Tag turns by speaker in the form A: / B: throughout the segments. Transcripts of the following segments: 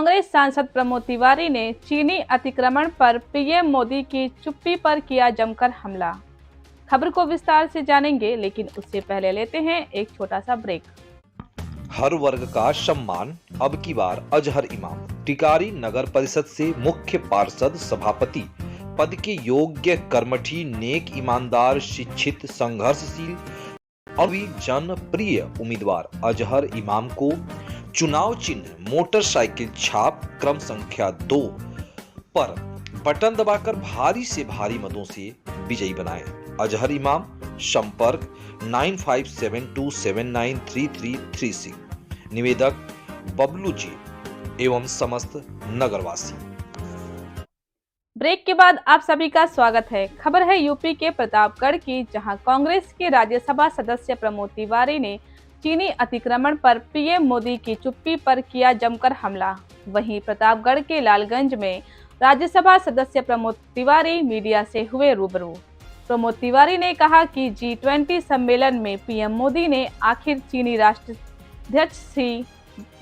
A: कांग्रेस सांसद प्रमोद तिवारी ने चीनी अतिक्रमण पर पीएम मोदी की चुप्पी पर किया जमकर हमला। खबर को विस्तार से जानेंगे, लेकिन उससे पहले लेते हैं एक छोटा सा ब्रेक।
B: हर वर्ग का सम्मान अब की बार अजहर इमाम टिकारी नगर परिषद से मुख्य पार्षद सभापति पद के योग्य कर्मठी नेक ईमानदार शिक्षित संघर्षशील और जनप्रिय उम्मीदवार अजहर इमाम को चुनाव चिन्ह मोटरसाइकिल छाप क्रम संख्या 2 पर बटन दबाकर भारी से भारी मतों से विजयी बनाए। अजहर इमाम संपर्क 9572793336। निवेदक बबलू जी एवं समस्त नगरवासी।
A: ब्रेक के बाद आप सभी का स्वागत है। खबर है यूपी के प्रतापगढ़ की, जहां कांग्रेस के राज्यसभा सदस्य प्रमोद तिवारी ने चीनी अतिक्रमण पर पीएम मोदी की चुप्पी पर किया जमकर हमला। वहीं प्रतापगढ़ के लालगंज में राज्यसभा सदस्य प्रमोद तिवारी मीडिया से हुए रूबरू। प्रमोद तिवारी ने कहा कि G20 सम्मेलन में पीएम मोदी ने आखिर चीनी राष्ट्राध्यक्ष शी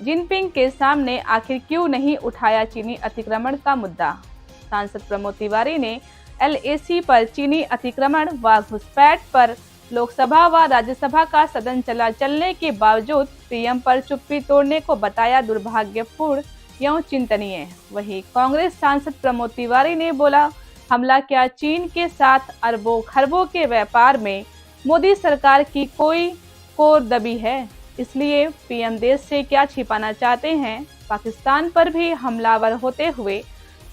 A: जिनपिंग के सामने आखिर क्यों नहीं उठाया चीनी अतिक्रमण का मुद्दा। सांसद प्रमोद तिवारी ने LAC पर चीनी अतिक्रमण व घुसपैठ पर लोकसभा व राज्यसभा का सदन चलने के बावजूद पीएम पर चुप्पी तोड़ने को बताया दुर्भाग्यपूर्ण एवं चिंतनीय। वहीं कांग्रेस सांसद प्रमोद तिवारी ने बोला, हमला क्या, चीन के साथ अरबों खरबों के व्यापार में मोदी सरकार की कोई कोर दबी है, इसलिए पीएम देश से क्या छिपाना चाहते हैं। पाकिस्तान पर भी हमलावर होते हुए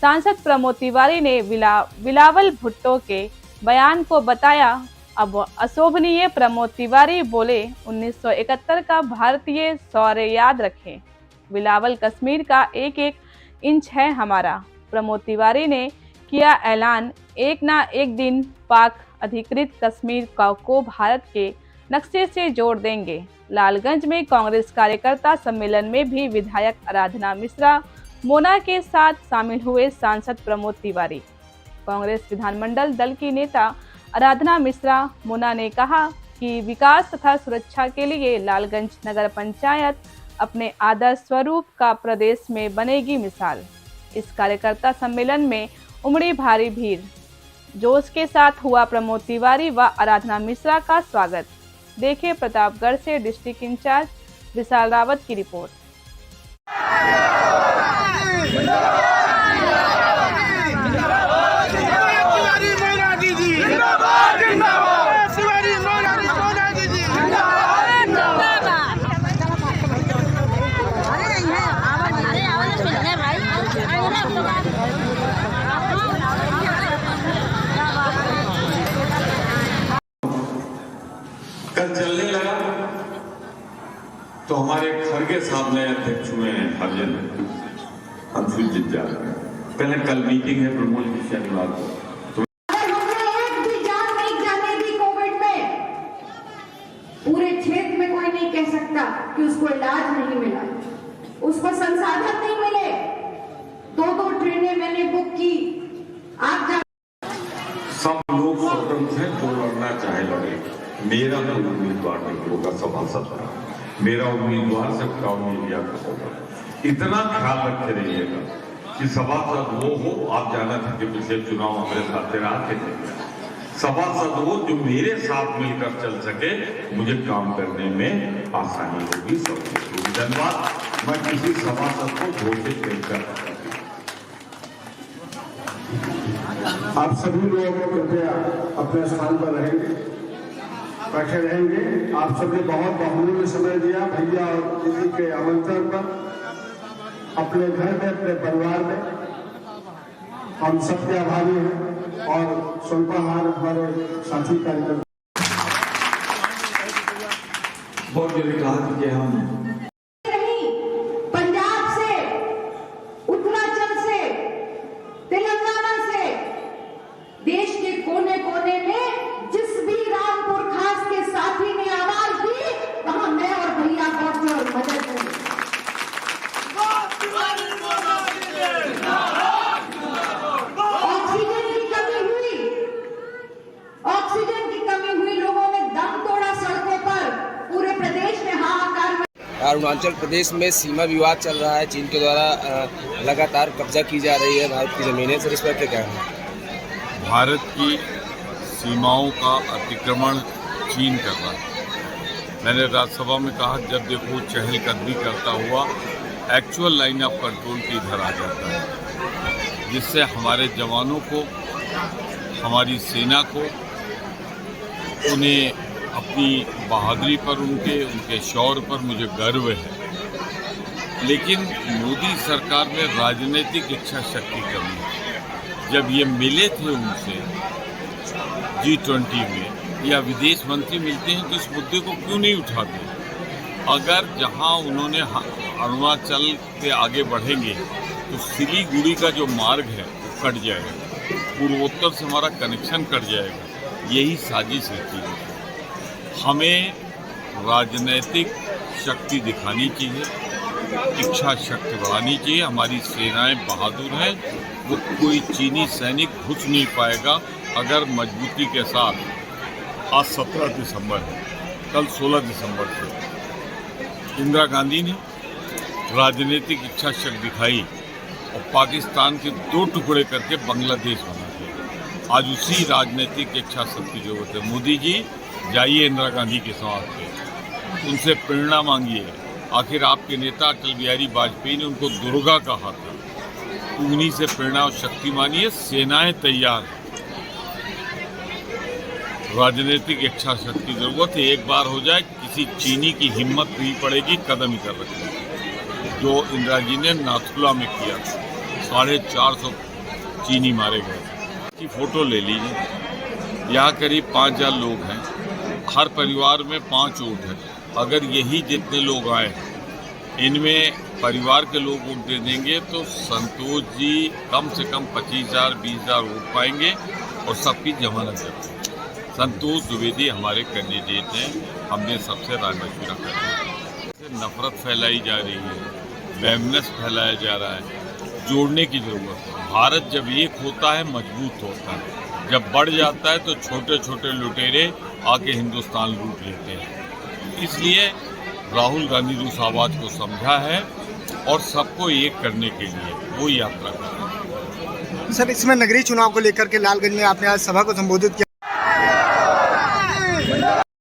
A: सांसद प्रमोद तिवारी ने बिलावल भुट्टो के बयान को बताया अब अशोभनीय। प्रमोद तिवारी बोले, 1971 का भारतीय शौर्य याद रखें, बिलावल कश्मीर का एक एक इंच है हमारा। प्रमोद तिवारी ने किया ऐलान, एक ना एक दिन पाक अधिकृत कश्मीर को भारत के नक्शे से जोड़ देंगे। लालगंज में कांग्रेस कार्यकर्ता सम्मेलन में भी विधायक आराधना मिश्रा मोना के साथ शामिल हुए सांसद प्रमोद तिवारी। कांग्रेस विधानमंडल दल की नेता आराधना मिश्रा मोना ने कहा कि विकास तथा सुरक्षा के लिए लालगंज नगर पंचायत अपने आदर्श स्वरूप का प्रदेश में बनेगी मिसाल। इस कार्यकर्ता सम्मेलन में उमड़ी भारी भीड़। जोश के साथ हुआ प्रमोद तिवारी व आराधना मिश्रा का स्वागत। देखिए प्रतापगढ़ से डिस्ट्रिक्ट इंचार्ज विशाल रावत की रिपोर्ट।
C: कल चलने लगा तो हमारे खरगे साहब नए अध्यक्ष हुए हैं, हरिजन अनुसूचित जाति। पहले कल मीटिंग है प्रमोद की शनिवार को।
D: एक भी जान नहीं जाने दी कोविड में। पूरे क्षेत्र में कोई नहीं कह सकता कि उसको इलाज नहीं मिला, उसको संसाधन नहीं मिले। 2 ट्रेनें मैंने बुक की। आप
C: सब लोग स्वतंत्र हैं, जो लड़ना चाहे लड़े। मेरा तो उम्मीदवार नहीं होगा सभासद, मेरा उम्मीदवार सब टाउन एरिया का होगा। इतना ख्याल रखे रहिएगा कि सभासद वो हो। आप जाना था कि पिछले चुनाव हमारे साथ रहा थे, सभासद वो जो मेरे साथ मिलकर चल सके, मुझे काम करने में आसानी होगी, सबको धन्यवाद। मैं किसी सभासद को घोषित नहीं कर सकता।
E: आप सभी लोग कृपया अपने स्थान पर बैठे रहेंगे। आप सभी बहुत बहुमूल्य समय दिया भैया और दीदी के आमंत्रण पर, अपने घर में, अपने परिवार में। हम सबके आभारी हैं। और स्वल्पाहार हमारे साथी कार्यकर्ता
C: बहुत जल्दी कहा कि हम
D: पंजाब से, उत्तराखंड से, तेलंगाना से, देश के कोने कोने में जिस भी रामपुर खास के साथी ने आवाज दी, वहां मैं और भैया पहुंचे और मदद करें। ऑक्सीजन की कमी हुई, लोगों ने दम तोड़ा सड़कों पर, पूरे प्रदेश में हाहाकार।
F: अरुणाचल प्रदेश में सीमा विवाद चल रहा है, चीन के द्वारा लगातार कब्जा की जा रही है भारत की ज़मीनें। सर, इस पर क्या कहना है?
C: भारत की सीमाओं का अतिक्रमण चीन कर रहा है। मैंने राज्यसभा में कहा, जब देखो चहलकदमी करता हुआ एक्चुअल लाइन ऑफ कंट्रोल की इधर आ जाता है, जिससे हमारे जवानों को, हमारी सेना को, उन्हें अपनी बहादुरी पर, उनके शौर्य पर मुझे गर्व है। लेकिन मोदी सरकार में राजनीतिक इच्छा शक्ति कमी है। जब ये मिले थे उनसे G20 में या विदेश मंत्री मिलते हैं तो इस मुद्दे को क्यों नहीं उठाते? अगर जहां उन्होंने अरुणाचल के आगे बढ़ेंगे तो सिलीगुड़ी का जो मार्ग है वो कट जाएगा, पूर्वोत्तर से हमारा कनेक्शन कट जाएगा। यही साजिश है। हमें राजनीतिक शक्ति दिखानी चाहिए, इच्छा शक्ति बढ़ानी चाहिए। हमारी सेनाएं बहादुर हैं, वो कोई चीनी सैनिक घुस नहीं पाएगा अगर मजबूती के साथ। आज 17 दिसंबर है, कल 16 दिसंबर से इंदिरा गांधी ने राजनीतिक इच्छा शक्ति दिखाई और पाकिस्तान के 2 टुकड़े करके बांग्लादेश बना दिया। आज उसी राजनीतिक इच्छा शक्ति की जरूरत है। मोदी जी, जाइए इंदिरा गांधी के साथ, उनसे प्रेरणा मांगिए। आखिर आपके नेता अटल बिहारी वाजपेयी ने उनको दुर्गा कहा था, तो उन्हीं से प्रेरणा और शक्ति मानिए। सेनाएं तैयार हैं, राजनीतिक इच्छा शक्ति जरूरत है। एक बार हो जाए, किसी चीनी की हिम्मत नहीं पड़ेगी कदम ही कर रखने। जो इंदिरा जी ने नाथुला में किया, 450 चीनी मारे गए। की फोटो ले लीजिए। यहाँ करीब 5000 लोग हैं, हर परिवार में 5 वोट है। अगर यही जितने लोग आए, इनमें परिवार के लोग वोट दे देंगे तो संतोष जी कम से कम 25,000 20,000 वोट पाएंगे और सबकी जमानत करेंगे। संतोष द्विवेदी हमारे कैंडिडेट हैं, हमने सबसे राय मशविरा किया। नफरत फैलाई जा रही है, वहमनस फैलाया जा रहा है, जोड़ने की जरूरत है। भारत जब एक होता है मजबूत होता है, जब बढ़ जाता है तो छोटे छोटे लुटेरे आके हिंदुस्तान लूट लेते हैं। इसलिए राहुल गांधी ने उस आवाज़ को समझा है और सबको एक करने के लिए वो यात्रा कर रहे हैं।
G: सर, इसमें नगरीय चुनाव को लेकर के लालगंज में आपने आज सभा को संबोधित किया।